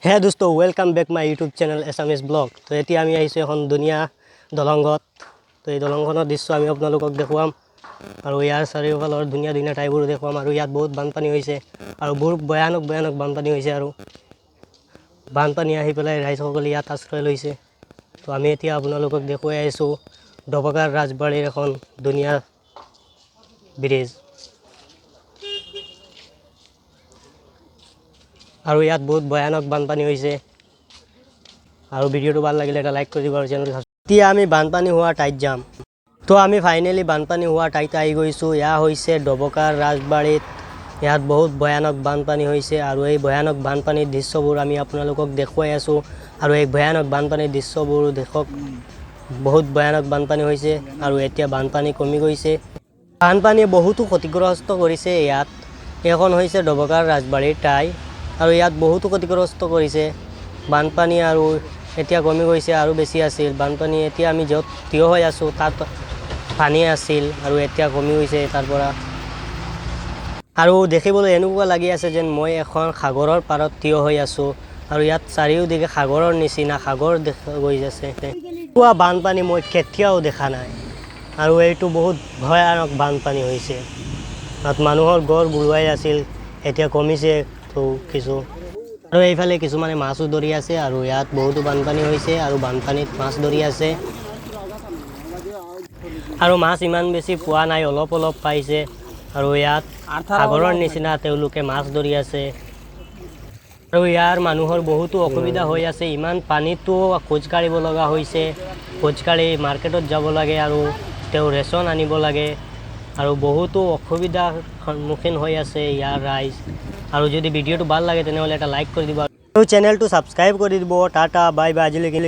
হে দোস্ত welcome back my YouTube channel Assamese blog. তো এতিয়া আমি আহিছোঁ এখন ধুনীয়া দলংত। তো এই দলংখনৰ দৃশ্য আমি আপোনালোকক দেখুৱাম আৰু ইয়াৰ চাৰিওফালৰ ধুনীয়া ধুনীয়া ঠাইবোৰ দেখুৱাম। আৰু ইয়াত বহুত বানপানী হৈছে আৰু বহুত ভয়ানক বানপানী হৈছে আৰু বানপানী আহি পেলাই ৰাইজসকলে ইয়াত আশ্ৰয় লৈছে। তো আমি এতিয়া আপোনালোকক দেখুৱাই আছোঁ ডবকাৰ ৰাজবাৰীৰ এখন ধুনীয়া ব্ৰিজ। আৰু ইয়াত বহুত ভয়ানক বানপানী হৈছে আৰু ভিডিঅ'টো ভাল লাগিলে এটা লাইক কৰি দিব আৰু চেনেলটো এতিয়া আমি বানপানী হোৱা ঠাইত যাম। তো আমি ফাইনেলি বানপানী হোৱা ঠাইত আহি গৈছোঁ। এয়া হৈছে ডবকাৰ ৰাজবাৰীত। ইয়াত বহুত ভয়ানক বানপানী হৈছে আৰু এই ভয়ানক বানপানীৰ দৃশ্যবোৰ আমি আপোনালোকক দেখুৱাই আছোঁ। আৰু এই ভয়ানক বানপানীৰ দৃশ্যবোৰ দেখক, বহুত ভয়ানক বানপানী হৈছে আৰু এতিয়া বানপানী কমি গৈছে। বানপানীয়ে বহুতো ক্ষতিগ্ৰস্ত কৰিছে। ইয়াত এইখন হৈছে ডবকাৰ ৰাজবাৰীৰ ঠাই আৰু ইয়াত বহুতো ক্ষতিগ্ৰস্ত কৰিছে বানপানী আৰু এতিয়া কমি গৈছে আৰু বেছি আছিল বানপানী। এতিয়া আমি য'ত থিয় হৈ আছোঁ তাত পানী আছিল আৰু এতিয়া কমি গৈছে তাৰ পৰা। আৰু দেখিবলৈ এনেকুৱা লাগি আছে যেন মই এখন সাগৰৰ পাৰত থিয় হৈ আছোঁ আৰু ইয়াত চাৰিওদিশে সাগৰৰ নিচিনা সাগৰ দেখা গৈ আছে। এনেকুৱা বানপানী মই কেতিয়াও দেখা নাই আৰু এইটো বহুত ভয়ানক বানপানী হৈছে। তাত মানুহৰ ঘৰ বুৰুৱাই আছিল, এতিয়া কমিছে তো কিছু। আৰু এইফালে কিছুমানে মাছো ধৰি আছে আৰু ইয়াত বহুতো বানপানী হৈছে আৰু বানপানীত মাছ ধৰি আছে আৰু মাছ ইমান বেছি পোৱা নাই, অলপ অলপ পাইছে আৰু ইয়াত সাগৰৰ নিচিনা তেওঁলোকে মাছ ধৰি আছে। আৰু ইয়াৰ মানুহৰ বহুতো অসুবিধা হৈ আছে, ইমান পানীতো খোজ কাঢ়িব লগা হৈছে। খোজ কাঢ়ি মাৰ্কেটত যাব লাগে আৰু তেওঁ ৰেচন আনিব লাগে আৰু বহুতো অসুবিধাৰ সন্মুখীন হৈ আছে ইয়াৰ ৰাইজ। আৰু যদি ভিডিঅ'টো ভাল লাগে তেনেহ'লে এটা লাইক কৰি দিব আৰু চেনেলটো ছাবস্ক্ৰাইব কৰি দিব। টাটা বাই বাই, আজিলৈকে।